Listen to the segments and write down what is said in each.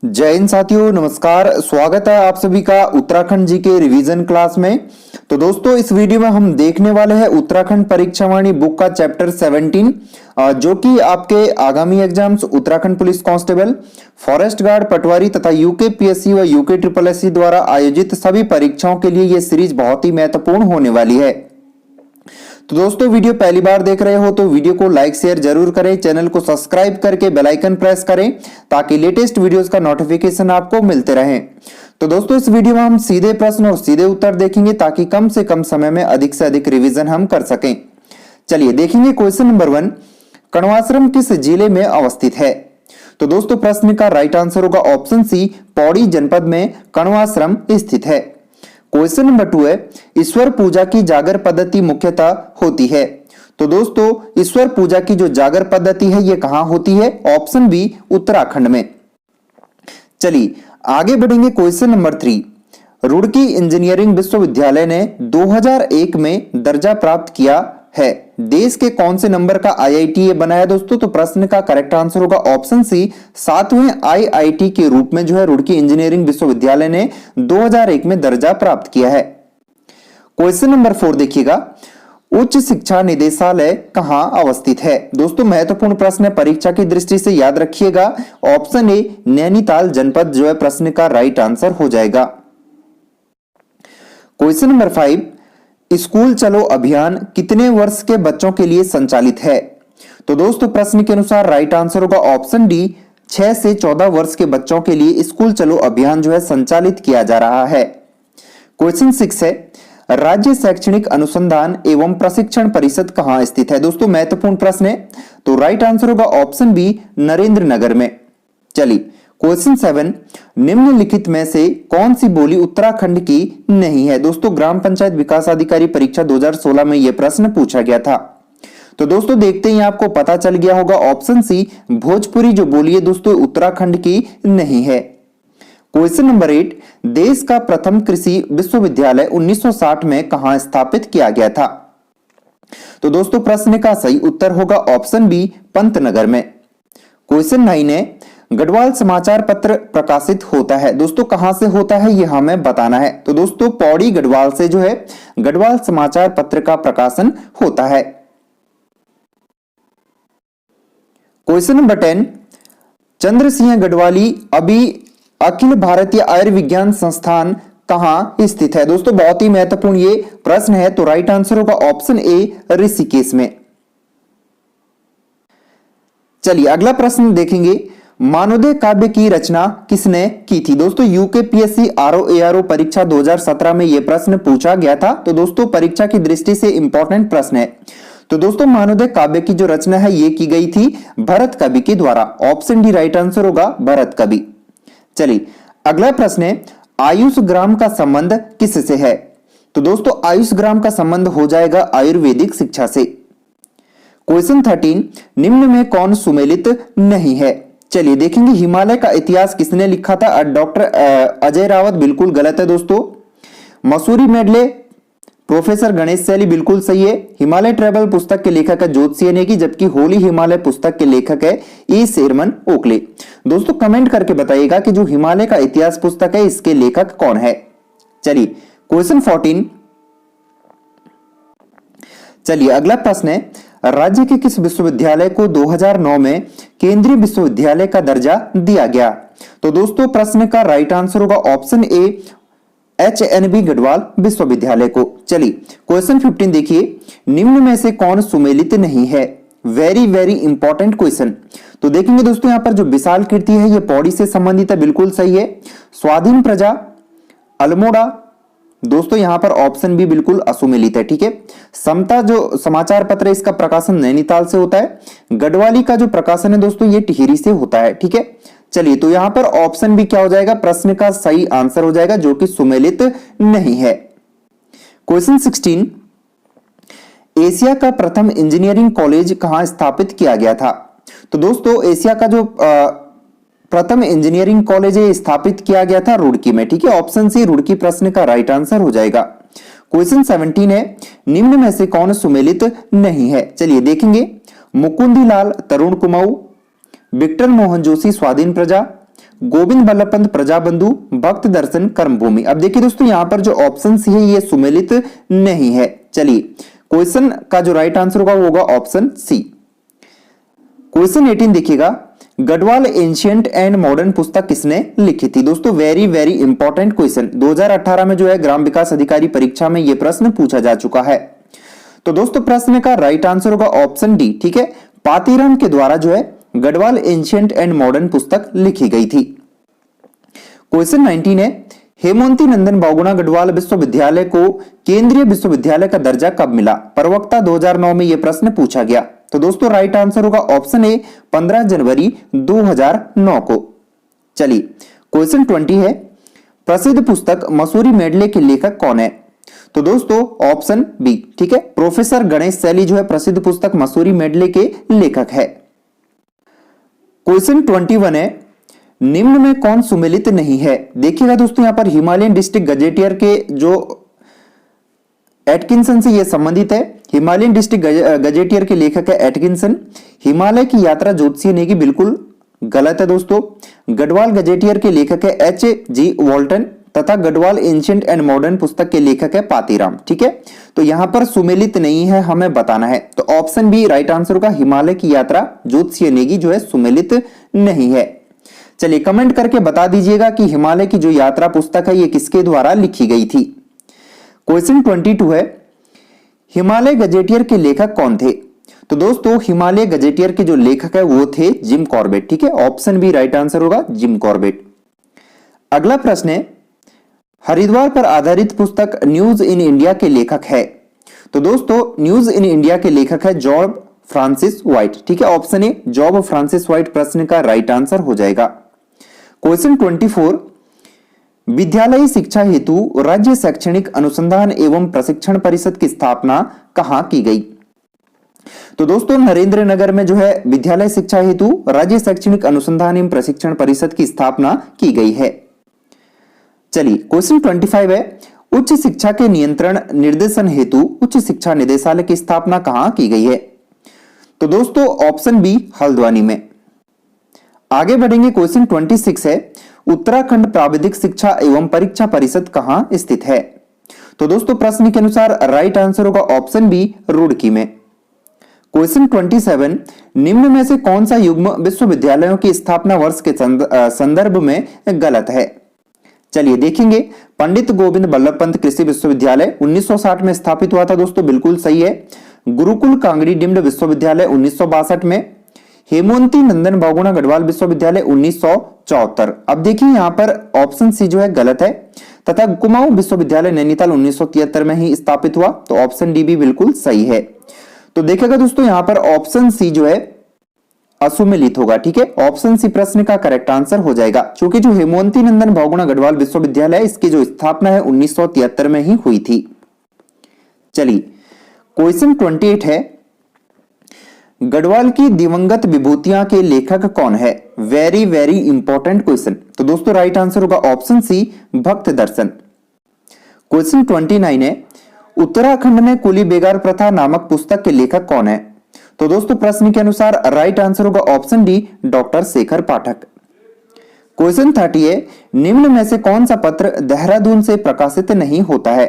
जय हिंद साथियों, नमस्कार। स्वागत है आप सभी का उत्तराखंड जी के रिवीजन क्लास में। तो दोस्तों, इस वीडियो में हम देखने वाले हैं उत्तराखंड परीक्षावाणी बुक का चैप्टर 17, जो कि आपके आगामी exams Uttarakhand police constable, forest guard, पटवारी तथा यूके व यूके SSSC द्वारा आयोजित सभी परीक्षाओं के लिए यह सीरीज बहुत ही महत्वपूर्ण होने वाली है। तो दोस्तों, वीडियो पहली बार देख रहे हो तो वीडियो को लाइक शेयर जरूर करें, चैनल को सब्सक्राइब करके बेल आइकन प्रेस करें ताकि लेटेस्ट वीडियोस का नोटिफिकेशन आपको मिलते रहे। तो दोस्तों, इस वीडियो में हम सीधे प्रश्न और सीधे उत्तर देखेंगे ताकि कम से कम समय में अधिक से अधिक रिवीजन हम कर सकें। चलिए देखेंगे क्वेश्चन नंबर 1, कण्वाश्रम किस जिले में अवस्थित है? तो दोस्तों, प्रश्न का राइट आंसर होगा ऑप्शन सी, पौड़ी जनपद में कण्वाश्रम स्थित है। क्वेश्चन नंबर 2 है, ईश्वर पूजा की जागर पद्धति मुख्यतः होती है। तो दोस्तों, ईश्वर पूजा की जो जागर पद्धति है ये कहां होती है? ऑप्शन बी, उत्तराखंड में। चलिए आगे बढ़ेंगे। क्वेश्चन नंबर 3, रुड़की इंजीनियरिंग विश्वविद्यालय ने 2001 में दर्जा प्राप्त किया है। देश के कौन से नंबर का IIT ये बना है दोस्तों? तो प्रश्न का करेक्ट आंसर होगा ऑप्शन सी, 7वें IIT के रूप में जो है रुड़की इंजीनियरिंग विश्वविद्यालय ने 2001 में दर्जा प्राप्त किया है। क्वेश्चन नंबर 4 देखिएगा, उच्च शिक्षा निदेशालय कहां अवस्थित है? दोस्तों, महत्वपूर्ण प्रश्न है, परीक्षा की दृष्टि से याद रखिएगा। ऑप्शन ए, नैनीताल जनपद जो है प्रश्न का राइट आंसर हो जाएगा। क्वेश्चन नंबर 5, स्कूल चलो अभियान कितने वर्ष के बच्चों के लिए संचालित है? तो दोस्तों, प्रश्न के अनुसार राइट आंसर होगा ऑप्शन डी, 6 से 14 वर्ष के बच्चों के लिए स्कूल चलो अभियान जो है संचालित किया जा रहा है। क्वेश्चन 6 है, राज्य शैक्षणिक अनुसंधान एवं प्रशिक्षण परिषद कहां स्थित है? दोस्तों, महत्वपूर्ण प्रश्न है, तो राइट आंसर होगा ऑप्शन बी, नरेंद्र नगर में। चलिए क्वेश्चन 7, निम्नलिखित में से कौन सी बोली उत्तराखंड की नहीं है? दोस्तों, ग्राम पंचायत विकास अधिकारी परीक्षा 2016 में यह प्रश्न पूछा गया था। तो दोस्तों, देखते ही आपको पता चल गया होगा ऑप्शन सी, भोजपुरी जो बोली है दोस्तों उत्तराखंड की नहीं है। क्वेश्चन नंबर 8, देश का प्रथम कृषि विश्वविद्यालय 1960 में कहां स्थापित किया गया था? तो दोस्तों, प्रश्न का सही उत्तर होगा ऑप्शन बी, पंतनगर में। क्वेश्चन 9 है, गढ़वाल समाचार पत्र प्रकाशित होता है। दोस्तों, कहां से होता है ये हमें बताना है। तो दोस्तों, पौड़ी गढ़वाल से जो है गढ़वाल समाचार पत्र का प्रकाशन होता है। क्वेश्चन नंबर 10, चंद्र सिंह गढ़वाली अभी अखिल भारतीय आयुर्विज्ञान संस्थान कहां स्थित है? दोस्तों, बहुत ही महत्वपूर्ण ये प्रश्न है, तो राइट आंसर होगा ऑप्शन ए, ऋषिकेश में। चलिए अगला प्रश्न देखेंगे, मानवोदय काव्य की रचना किसने की थी? दोस्तों, यूके RO परीक्षा 2017 में यह प्रश्न पूछा गया था। तो दोस्तों, परीक्षा की दृष्टि से इंपॉर्टेंट प्रश्न है। तो दोस्तों, मानवोदय काव्य की जो रचना है ये की गई थी भरत कवि के द्वारा। ऑप्शन डी राइट आंसर होगा, भरत कवि। चलिए अगला प्रश्न है, आयुष ग्राम का संबंध किससे है? तो दोस्तों, आयुष ग्राम का संबंध हो जाएगा आयुर्वेदिक शिक्षा से। क्वेश्चन 13, निम्न में कौन सुमेलित नहीं है? चलिए देखेंगे, हिमालय का इतिहास किसने लिखा था? डॉक्टर अजय रावत बिल्कुल गलत है दोस्तों। मसूरी मेडले प्रोफेसर गणेश सैली बिल्कुल सही है। हिमालय ट्रेवल पुस्तक के लेखक है ज्योतिषी नेगी, जबकि होली हिमालय पुस्तक के लेखक है ई शेरमन ओकले। दोस्तों, कमेंट करके बताइएगा कि जो हिमालय का इतिहास पुस्तक है इसके लेखक कौन है। चलिए क्वेश्चन 14, चलिए अगला प्रश्न है, राज्य के किस विश्वविद्यालय को 2009 में केंद्रीय विश्वविद्यालय का दर्जा दिया गया? तो दोस्तों, प्रश्न का राइट आंसर होगा ऑप्शन ए, HNB गढ़वाल विश्वविद्यालय को। चलिए क्वेश्चन 15 देखिए, निम्न में से कौन सुमेलित नहीं है? Very very important question. तो देखेंगे दोस्तों, यहां पर जो विशाल कीर्ति है ये पौड़ी से संबंधित है, बिल्कुल सही है। स्वाधीन प्रजा, अल्मोड़ा, दोस्तों यहां पर ऑप्शन बी बिल्कुल असुमेलित है। ठीक है। समता जो समाचार पत्र है इसका प्रकाशन नैनीताल से होता है। गढ़वाली का जो प्रकाशन है दोस्तों ये टिहरी से होता है। ठीक है। चलिए, तो यहां पर ऑप्शन बी क्या हो जाएगा? प्रश्न का सही आंसर हो जाएगा, जो कि सुमेलित नहीं है। क्वेश्चन 16, एशिया का प्रथम इंजीनियरिंग कॉलेज कहां स्थापित किया गया था? तो दोस्तों, एशिया का जो प्रथम इंजीनियरिंग कॉलेज है स्थापित किया गया था रुड़की में। ठीक है। ऑप्शन सी, रुड़की प्रश्न का राइट आंसर हो जाएगा। क्वेश्चन 17 है, निम्न में से कौन सुमेलित नहीं है? चलिए देखेंगे, मुकुंदी लाल तरुण कुमाऊं, विक्टर मोहन जोशी स्वाधीन प्रजा, गोविंद बल्लभ पंत प्रजाबंधु, भक्त दर्शन, कर्मभूमि। अब देखिए दोस्तों यहां पर जो ऑप्शन सी है ये सुमेलित नहीं है। चलिए क्वेश्चन का जो राइट आंसर होगा वो होगा ऑप्शन सी। क्वेश्चन 18 देखिएगा, गढ़वाल एंशियंट एंड मॉडर्न पुस्तक किसने लिखी थी। दोस्तों वेरी वेरी इंपॉर्टेंट क्वेश्चन, 2018 में जो है ग्राम विकास अधिकारी परीक्षा में यह प्रश्न पूछा जा चुका है। तो दोस्तों प्रश्न का राइट आंसर होगा ऑप्शन डी। ठीक है, पातीराम के द्वारा जो है गढ़वाल एंशियंट एंड मॉडर्न पुस्तक लिखी गई थी। क्वेश्चन 19 है, हेमवती नंदन बहुगुणा गढ़वाल विश्वविद्यालय को केंद्रीय विश्वविद्यालय का दर्जा कब मिला। प्रवक्ता 2009 में यह प्रश्न पूछा गया। तो दोस्तों राइट आंसर होगा ऑप्शन ए 15 जनवरी 2009 को। चलिए क्वेश्चन 20 है, प्रसिद्ध पुस्तक मसूरी मेडले के लेखक कौन है। तो दोस्तों ऑप्शन बी। ठीक है, प्रोफेसर गणेश सैली जो है प्रसिद्ध पुस्तक मसूरी मेडले के लेखक है। क्वेश्चन 21 है, निम्न में कौन सुमेलित नहीं है। देखिएगा दोस्तों यहां पर हिमालयन डिस्ट्रिक्ट गजेटियर के जो एटकिंसन से यह संबंधित है। हिमालयन डिस्ट्रिक्ट गजेटियर के लेखक है एटकिंसन। हिमालय की यात्रा ज्योतिषीय नेगी बिल्कुल गलत है दोस्तों। गढ़वाल गजेटियर के लेखक है H.G. वॉल्टन तथा गढ़वाल एंशिएंट एंड मॉडर्न पुस्तक के लेखक है पातीराम। ठीक है, तो यहां पर सुमेलित नहीं है हमें बताना है। तो ऑप्शन बी राइट आंसर होगा, हिमालय की यात्रा ज्योतिषीय नेगी जो है सुमेलित नहीं है। चलिए कमेंट करके बता दीजिएगा कि हिमालय की जो यात्रा पुस्तक है ये किसके द्वारा लिखी गई थी। क्वेश्चन 22 है, हिमालय गजेटियर के लेखक कौन थे। तो दोस्तों हिमालय गजेटियर के जो लेखक है वो थे जिम कॉर्बेट। ठीक है, ऑप्शन बी राइट आंसर होगा जिम कॉर्बेट। अगला प्रश्न है, हरिद्वार पर आधारित पुस्तक न्यूज इन इंडिया के लेखक है। तो दोस्तों न्यूज इन इंडिया के लेखक है जॉब फ्रांसिस व्हाइट। ठीक है, option A job Francis white प्रश्न का राइट आंसर हो जाएगा। क्वेश्चन 24, विद्यालयी शिक्षा हेतु राज्य शैक्षणिक अनुसंधान एवं प्रशिक्षण परिषद की स्थापना कहां की गई। तो दोस्तों नरेंद्र नगर में जो है विद्यालय शिक्षा हेतु राज्य शैक्षणिक अनुसंधान एवं प्रशिक्षण परिषद की स्थापना की गई है। चलिए क्वेश्चन 25 है, उच्च शिक्षा के नियंत्रण निर्देशन हेतु उच्च शिक्षा निदेशालय की स्थापना कहां की गई है। तो दोस्तों ऑप्शन बी हल्द्वानी में। आगे बढ़ेंगे, क्वेश्चन 26 है, उत्तराखंड प्राविधिक शिक्षा एवं परीक्षा परिषद कहां स्थित है। तो दोस्तों प्रश्न के अनुसार राइट आंसर होगा ऑप्शन बी रुड़की में। क्वेश्चन 27, निम्न में से कौन सा युग्म विश्वविद्यालयों की स्थापना वर्ष के संदर्भ में गलत है। चलिए देखेंगे, पंडित गोविंद बल्लभ पंत कृषि विश्वविद्यालय 1960 में स्थापित हुआ था दोस्तों, बिल्कुल सही है। गुरुकुल कांगड़ी डिम्ड विश्वविद्यालय 1962 में। हेमवती नंदन बहुगुणा गढ़वाल विश्वविद्यालय 1974। अब देखिए यहां पर ऑप्शन सी जो है गलत है, तथा कुमाऊं विश्वविद्यालय नैनीताल 1973 में ही स्थापित हुआ। तो ऑप्शन डी भी बिल्कुल सही है। तो देखिएगा दोस्तों यहां पर ऑप्शन सी जो है असुमेलित होगा। ठीक है, ऑप्शन सी प्रश्न का करेक्ट आंसर हो जाएगा, क्योंकि जो हेमवती नंदन बहुगुणा गढ़वाल विश्वविद्यालय इसकी जो स्थापना है 1973 में ही हुई थी। चलिए क्वेश्चन 28 है, गढ़वाल की दिवंगत विभूतियां के लेखक कौन है। Very very important question. तो दोस्तों राइट आंसर होगा ऑप्शन सी भक्त दर्शन। क्वेश्चन 29 है, उत्तराखंड में कुली बेगार प्रथा नामक पुस्तक के लेखक कौन है। तो दोस्तों प्रश्न के अनुसार राइट आंसर होगा ऑप्शन डी डॉक्टर शेखर पाठक। क्वेश्चन 30 है, निम्न में से कौन सा पत्र देहरादून से प्रकाशित नहीं होता है।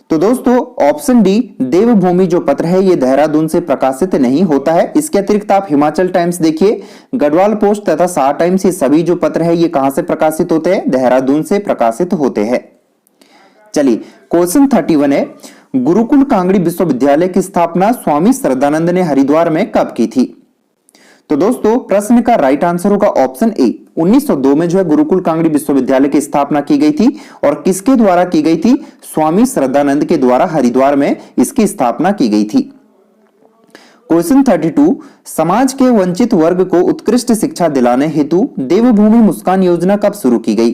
तो दोस्तों ऑप्शन डी देवभूमि जो पत्र है ये देहरादून से प्रकाशित नहीं होता है। इसके अतिरिक्त आप हिमाचल टाइम्स देखिए, गढ़वाल पोस्ट तथा सार टाइम्स, ये सभी जो पत्र है ये कहां से प्रकाशित होते हैं, देहरादून से प्रकाशित होते हैं। चलिए क्वेश्चन 31 है, गुरुकुल कांगड़ी विश्वविद्यालय की स्थापना स्वामी श्रद्धानंद ने हरिद्वार में कब की थी। तो दोस्तों प्रश्न का राइट आंसर होगा ऑप्शन ए 1902 में जो है गुरुकुल कांगड़ी विश्वविद्यालय की स्थापना की गई थी। और किसके द्वारा की गई थी, स्वामी श्रद्धानंद के द्वारा हरिद्वार में इसकी स्थापना की गई थी। क्वेश्चन 32, समाज के वंचित वर्ग को उत्कृष्ट शिक्षा दिलाने हेतु देवभूमि मुस्कान योजना कब शुरू की गई।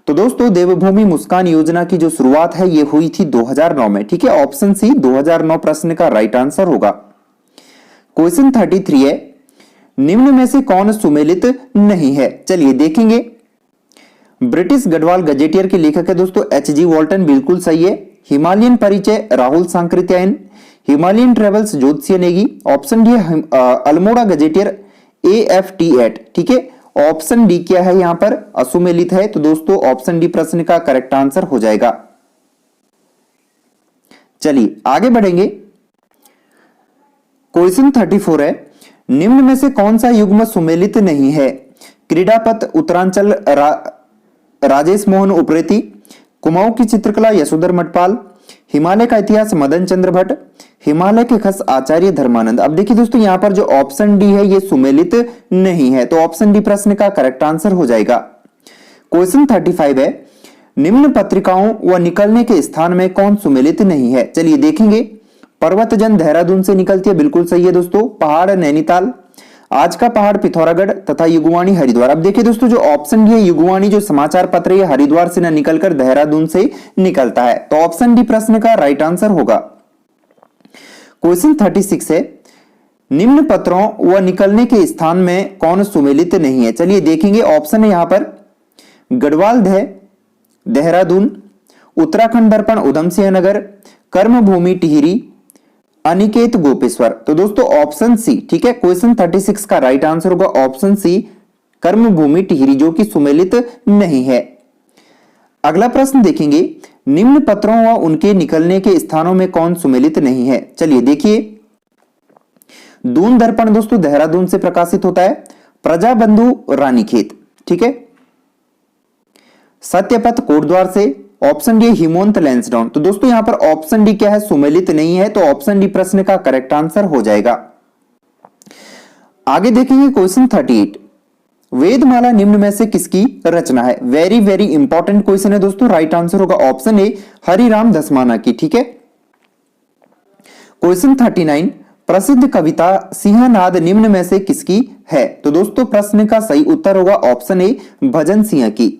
तो दोस्तों देवभूमि मुस्कान योजना की जो शुरुआत है ये हुई थी 2009 में। ठीक है, ऑप्शन सी 2009 प्रश्न का राइट आंसर होगा। क्वेश्चन 33 है, निम्न में से कौन सुमेलित नहीं है। चलिए देखेंगे, ब्रिटिश गढ़वाल गजेटियर के लेखक है दोस्तों H.G. वॉल्टन, बिल्कुल सही है। हिमालयन परिचय राहुल सांकृत्यायन। हिमालयन ट्रेवल्स ज्योतिषीय Negi, option D Almora gazetteer AFT8। ठीक है, ऑप्शन डी क्या है यहां पर, असुमेलित है। तो दोस्तों ऑप्शन डी प्रश्न का करेक्ट आंसर हो जाएगा। चलिए आगे बढ़ेंगे। क्वेश्चन 34 है, निम्न में से कौन सा युग्म सुमेलित नहीं है? क्रीडापथ उत्तरांचल राजेश मोहन उप्रेती, कुमाऊं की चित्रकला यशोधर मठपाल, हिमालय का इतिहास मदन चंद्र भट्ट, हिमालय के खस आचार्य धर्मानंद। अब देखिए दोस्तों यहां पर जो ऑप्शन डी है ये सुमेलित नहीं है, तो ऑप्शन डी प्रश्न का करेक्ट आंसर हो जाएगा। क्वेश्चन 35 है, निम्न पत्रिकाओं व निकलने के स्थान में कौन सुमेलित नहीं है? चलिए देखेंगे। पर्वतजन देहरादून से निकलती है, बिल्कुल सही है दोस्तों। पहाड़ नैनीताल, आज का पहाड़ पिथौरागढ़ तथा युगवाणी हरिद्वार। अब देखिए दोस्तों जो ऑप्शन डी है युगवाणी जो समाचार पत्र है हरिद्वार से न निकलकर देहरादून से निकलता है, तो ऑप्शन डी प्रश्न का राइट आंसर होगा। क्वेश्चन 36 है, निम्न पत्रों व निकलने के स्थान में कौन सुमेलित नहीं है? चलिए देखेंगे। ऑप्शन है यहां पर गढ़वाल देहरादून, उत्तराखंड दर्पण उधम सिंह नगर, कर्मभूमि टिहरी, अनिकेत गोपेश्वर। तो दोस्तों ऑप्शन सी ठीक है, क्वेश्चन 36 का राइट आंसर होगा ऑप्शन सी कर्मभूमि टिहरी, जो कि सुमेलित नहीं है। अगला प्रश्न देखेंगे, निम्न पत्रों व उनके निकलने के स्थानों में कौन सुमेलित नहीं है? चलिए देखिए। दून दर्पण दोस्तों देहरादून से प्रकाशित होता है, प्रजाबंधु रानीखेत, ठीक है। सत्यपथ कोटद्वार से, ऑप्शन डी हिमवंत लैंसडाउन। तो दोस्तों यहां पर ऑप्शन डी क्या है, सुमेलित नहीं है, तो ऑप्शन डी प्रश्न का करेक्ट आंसर हो जाएगा। आगे देखेंगे क्वेश्चन 38, वेदमाला निम्न में से किसकी रचना है? वेरी वेरी इंपॉर्टेंट क्वेश्चन है दोस्तों। राइट आंसर होगा ऑप्शन ए हरिराम धस्माना की, ठीक है। क्वेश्चन 39, प्रसिद्ध कविता सिंहनाद निम्न में से किसकी है? तो दोस्तों प्रश्न का सही उत्तर होगा ऑप्शन ए भजन सिंह की।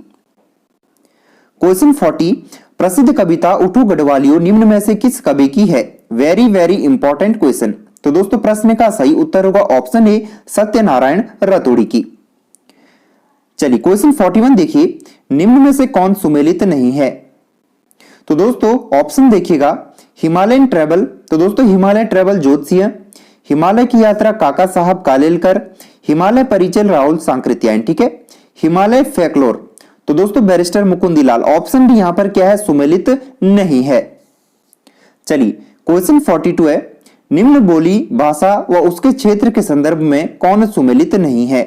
क्वेश्चन 40, प्रसिद्ध कविता उठो गढ़वालियो निम्न में से किस कवि की है? Very very important question. तो दोस्तों प्रश्न का सही उत्तर होगा ऑप्शन ए सत्यनारायण रतोड़ी की। चलिए क्वेश्चन 41 देखिए, निम्न में से कौन सुमेलित नहीं है? तो दोस्तों ऑप्शन देखिएगा, हिमालयन ट्रेवल। तो दोस्तों हिमालय ट्रेवल जोतसिंह, हिमालय की यात्रा काका साहब कालेलकर, हिमालय परिचय राहुल सांकृत्यायन, ठीक है। हिमालय फैक्लोर तो दोस्तों बैरिस्टर मुकुंदीलाल। ऑप्शन डी यहां पर क्या है, सुमेलित नहीं है। चलिए क्वेश्चन 42 है, निम्न बोली भाषा व उसके क्षेत्र के संदर्भ में कौन सुमेलित नहीं है?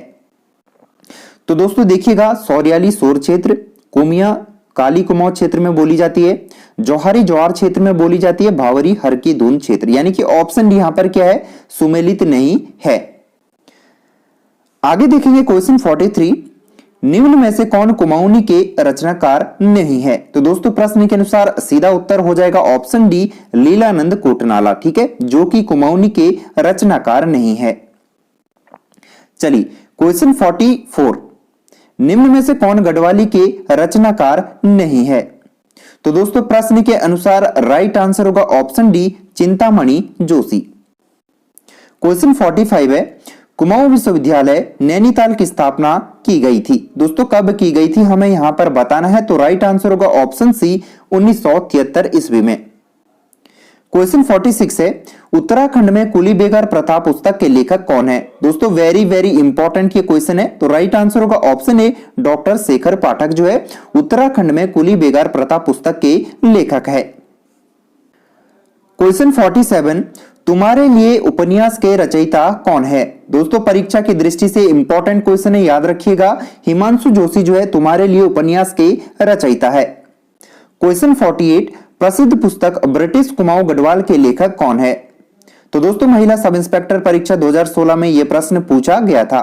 तो दोस्तों देखिएगा, सौरियाली सौर क्षेत्र, कोमिया काली कुमाऊं क्षेत्र में बोली जाती है, जौहरी जवार क्षेत्र में बोली जाती है, भावरी हर की धून क्षेत्र, यानी कि ऑप्शन डी यहां पर क्या है, सुमेलित नहीं है। आगे देखेंगे क्वेश्चन 43, निम्न में से कौन कुमाऊनी के रचनाकार नहीं है? तो दोस्तों प्रश्न के अनुसार सीधा उत्तर हो जाएगा ऑप्शन डी लीलानंद कोटनाला, ठीक है, जो कि कुमाऊनी के रचनाकार नहीं है। चलिए क्वेश्चन 44, निम्न में से कौन गढ़वाली के रचनाकार नहीं है? तो दोस्तों प्रश्न के अनुसार राइट आंसर होगा option D Chintamani Joshi. Question 45 है, कुमाऊं विश्वविद्यालय नैनीताल की स्थापना की गई थी। दोस्तों कब की गई थी हमें यहां पर बताना है, तो राइट आंसर होगा ऑप्शन सी 1973 ईस्वी में। क्वेश्चन 46 है, उत्तराखंड में कुली बेगार प्रथा पुस्तक के लेखक कौन है? दोस्तों वेरी वेरी इंपॉर्टेंट ये क्वेश्चन है, तो राइट आंसर होगा ऑप्शन ए डॉक्टर शेखर पाठक जो है उत्तराखंड में कुली बेगार प्रथा पुस्तक के लेखक है। क्वेश्चन 47, तुम्हारे लिए उपन्यास के रचयिता कौन है? दोस्तों परीक्षा की दृष्टि से इंपॉर्टेंट क्वेश्चन है, याद रखिएगा। हिमांशु जोशी जो है तुम्हारे लिए उपन्यास के रचयिता है। क्वेश्चन 48, प्रसिद्ध पुस्तक ब्रिटिश कुमाऊं गढ़वाल के लेखक कौन है? तो दोस्तों महिला सब इंस्पेक्टर परीक्षा 2016 में यह प्रश्न पूछा गया था,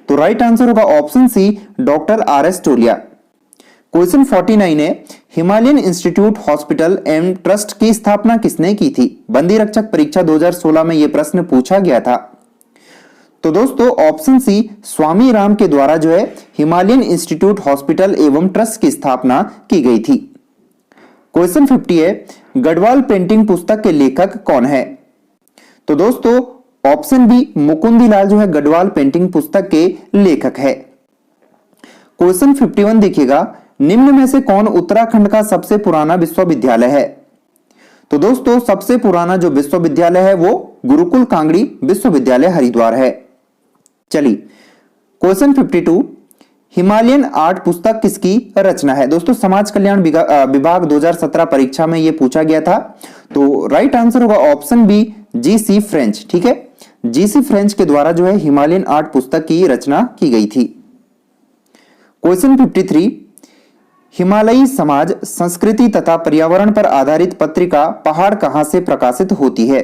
तो राइट आंसर होगा ऑप्शन सी डॉक्टर आर.एस. टोलिया। क्वेश्चन 49 है, Himalayan institute hospital and trust की स्थापना किसने की थी? बंदी रक्षक परीक्षा 2016 में यह प्रश्न पूछा गया था, तो दोस्तों ऑप्शन सी स्वामी राम के द्वारा जो है हिमालयन इंस्टीट्यूट हॉस्पिटल एवं ट्रस्ट की स्थापना की गई थी। क्वेश्चन 50 है, गढ़वाल पेंटिंग पुस्तक के लेखक कौन है? तो दोस्तों ऑप्शन बी मुकुंदीलाल जो है गढ़वाल पेंटिंग पुस्तक के लेखक है। क्वेश्चन 51 देखिएगा, निम्न में से कौन उत्तराखंड का सबसे पुराना विश्वविद्यालय है? तो दोस्तों सबसे पुराना जो विश्वविद्यालय है वो गुरुकुल कांगड़ी विश्वविद्यालय हरिद्वार है। चलिए क्वेश्चन 52, हिमालयन आर्ट पुस्तक किसकी रचना है? दोस्तों समाज कल्याण विभाग 2017 परीक्षा में यह पूछा गया था। तो राइट आंसर होगा ऑप्शन बी, जीसी फ्रेंच। ठीक है, जीसी फ्रेंच के द्वारा जो है हिमालयन आर्ट पुस्तक की रचना की गई थी। क्वेश्चन 53, हिमालयी समाज संस्कृति तथा पर्यावरण पर आधारित पत्रिका पहाड़ कहां से प्रकाशित होती है?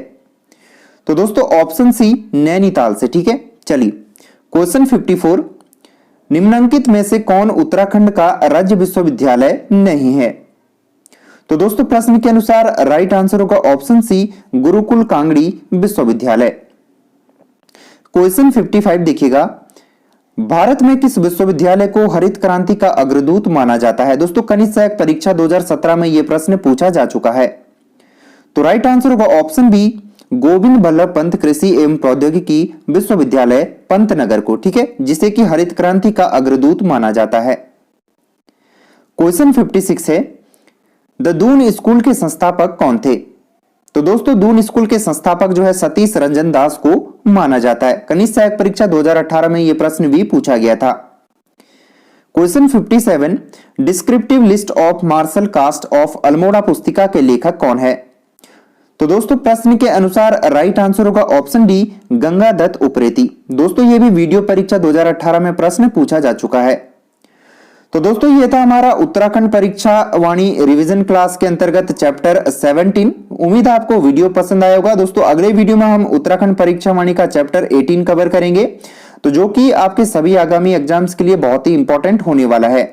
तो दोस्तों ऑप्शन सी, नैनीताल से। ठीक है, चलिए क्वेश्चन 54, निम्नलिखित में से कौन उत्तराखंड का राज्य विश्वविद्यालय नहीं है? तो दोस्तों प्रश्न के अनुसार राइट आंसर होगा ऑप्शन सी, गुरुकुल कांगड़ी विश्वविद्यालय। क्वेश्चन 55 देखिएगा, भारत में किस विश्वविद्यालय को हरित क्रांति का अग्रदूत माना जाता है? दोस्तों कनिष्ठ सहायक परीक्षा 2017 में यह प्रश्न पूछा जा चुका है। तो राइट आंसर होगा ऑप्शन बी, गोविंद बल्लभ पंत कृषि एवं प्रौद्योगिकी विश्वविद्यालय पंतनगर को। ठीक है, जिसे कि हरित क्रांति का अग्रदूत माना जाता है। क्वेश्चन 56 है, द दून स्कूल के संस्थापक कौन थे? तो दोस्तों दून स्कूल के संस्थापक जो है सतीश रंजन दास को माना जाता है। कनिष्ठ सहायक परीक्षा 2018 में यह प्रश्न भी पूछा गया था। Question 57, descriptive list of martial caste of Almora पुस्तिका के लेखक कौन है? तो दोस्तों प्रश्न के अनुसार राइट आंसर होगा ऑप्शन डी, गंगादत्त उप्रेती। दोस्तों ये भी वीडियो परीक्षा 2018 में प्रश्न पूछा जा चुका है। तो दोस्तों ये था हमारा उत्तराखंड परीक्षा वाणी रिवीजन क्लास के अंतर्गत चैप्टर 17। उम्मीद है आपको वीडियो पसंद आया होगा। दोस्तों अगले वीडियो में हम उत्तराखंड परीक्षा वाणी का चैप्टर 18 कवर करेंगे, तो जो कि आपके सभी आगामी एग्जाम्स के लिए बहुत ही इंपॉर्टेंट होने वाला है।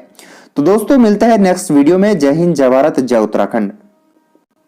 तो दोस्तों मिलता है नेक्स्ट वीडियो में। जय हिंद, जय भारत, जय उत्तराखंड।